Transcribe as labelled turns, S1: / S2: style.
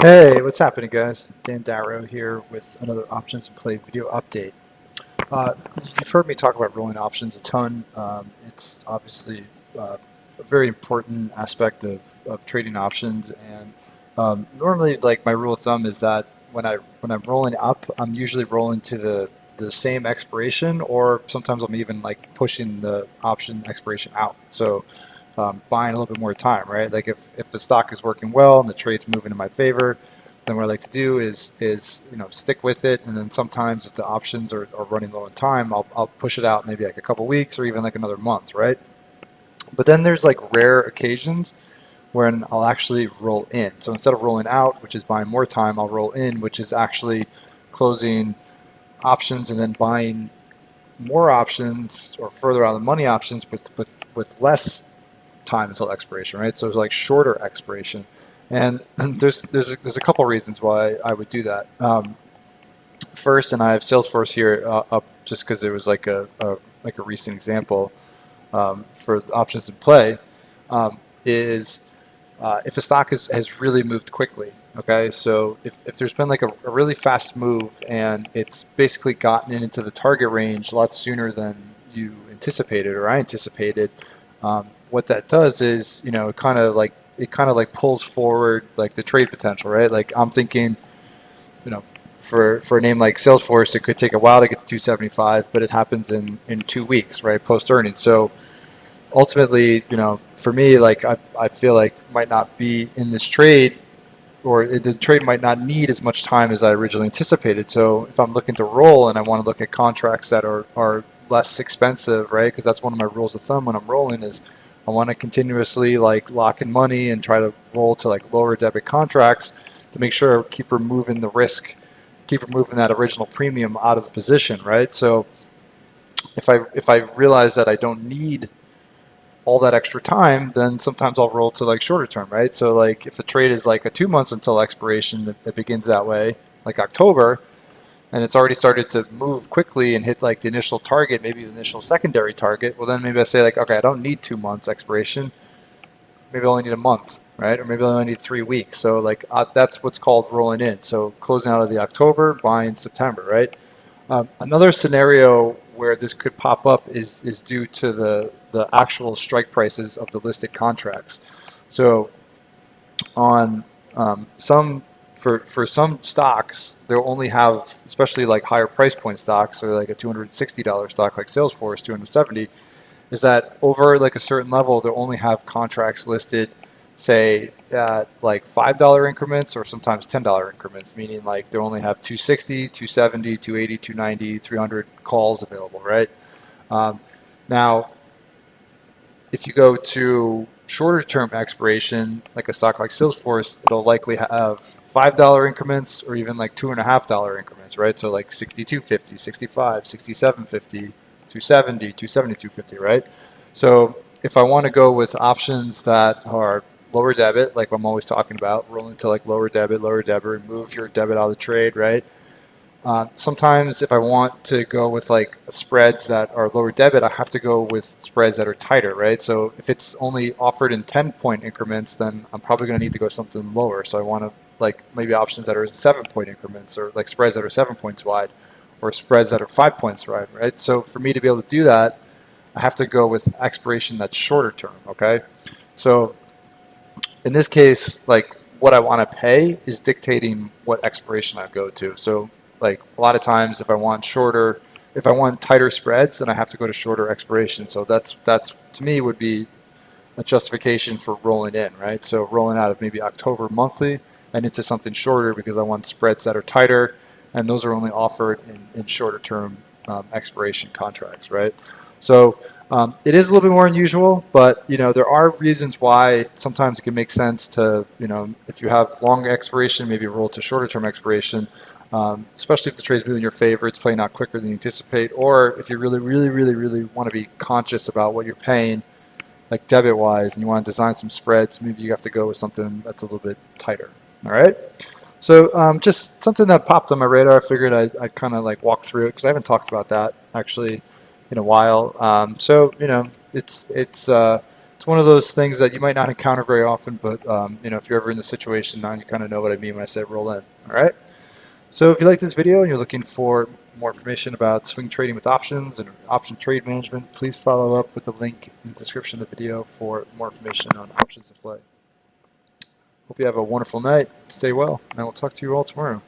S1: Hey, what's happening, guys? Dan Darrow here with another Options and Play video update. You've heard me talk about rolling options a ton. It's obviously a very important aspect of trading options, and normally, like my rule of thumb is that when I'm rolling up, I'm usually rolling to the same expiration, or sometimes I'm even like pushing the option expiration out. So buying a little bit more time, right? Like if the stock is working well and the trade's moving in my favor, then what I like to do is stick with it. And then sometimes if the options are running low in time, I'll push it out maybe like a couple weeks or even like another month, right? But then there's like rare occasions when I'll actually roll in. So instead of rolling out, which is buying more time, I'll roll in, which is actually closing options and then buying more options or further out of the money options with less time until expiration, right? So it's like shorter expiration, and there's a couple reasons why I would do that. First, and I have Salesforce here up just because it was like a recent example for options in play, is if a stock has really moved quickly. Okay, so if there's been like a really fast move and it's basically gotten into the target range a lot sooner than you anticipated or I anticipated, what that does is it kind of like pulls forward like the trade potential, right? Like I'm thinking, you know, for a name like Salesforce, it could take a while to get to 275, but it happens in 2 weeks, right, post earnings. So ultimately, for me, like I feel like might not be in this trade, or the trade might not need as much time as I originally anticipated. So if I'm looking to roll and I want to look at contracts that are less expensive, right? Because that's one of my rules of thumb when I'm rolling is I want to continuously like lock in money and try to roll to like lower debit contracts to make sure I keep removing the risk, keep removing that original premium out of the position, right? So if I realize that I don't need all that extra time, then sometimes I'll roll to like shorter term, right? So like if the trade is like a 2 months until expiration that begins that way, like October, and it's already started to move quickly and hit like the initial target, maybe the initial secondary target, well then maybe I say like, okay, I don't need 2 months expiration, maybe I only need a month, right? Or maybe I only need 3 weeks. So like that's what's called rolling in. So closing out of the October, buying September, right? Another scenario where this could pop up is due to the actual strike prices of the listed contracts. So on some for some stocks, they'll only have, especially like higher price point stocks or like a $260 stock like Salesforce 270, is that over like a certain level, they'll only have contracts listed, say at like $5 increments or sometimes $10 increments, meaning like they only have 260, 270, 280, 290, 300 calls available, right? Um, Now, if you go to shorter term expiration, like a stock like Salesforce, it'll likely have $5 increments or even like $2.50 increments, right? So like 62.50, 65, 67.50, 270, 270, 250, right? So if I want to go with options that are lower debit, like I'm always talking about, roll into like lower debit, remove your debit out of the trade, right? Sometimes if I want to go with like spreads that are lower debit, I have to go with spreads that are tighter, right? So if it's only offered in 10-point increments, then I'm probably going to need to go something lower. So I want to like maybe options that are 7-point increments or like spreads that are 7 points wide or spreads that are 5 points wide, right? So for me to be able to do that, I have to go with expiration that's shorter term, okay? So in this case, like what I want to pay is dictating what expiration I go to. So like a lot of times if I want tighter spreads, then I have to go to shorter expiration. So that's to me would be a justification for rolling in, right? So rolling out of maybe October monthly and into something shorter because I want spreads that are tighter, and those are only offered in shorter term expiration contracts, right? So it is a little bit more unusual, but there are reasons why sometimes it can make sense to if you have long expiration, maybe roll to shorter term expiration. Especially if the trade's moving in your favor, it's playing out quicker than you anticipate, or if you really, really, really, really want to be conscious about what you're paying, like debit wise, and you want to design some spreads, maybe you have to go with something that's a little bit tighter. All right. So just something that popped on my radar. I figured I'd kind of like walk through it because I haven't talked about that actually in a while. So it's It's one of those things that you might not encounter very often, but if you're ever in the situation now, you kind of know what I mean when I say roll in. All right. So if you like this video and you're looking for more information about swing trading with options and option trade management, please follow up with the link in the description of the video for more information on options in play. Hope you have a wonderful night. Stay well, and I will talk to you all tomorrow.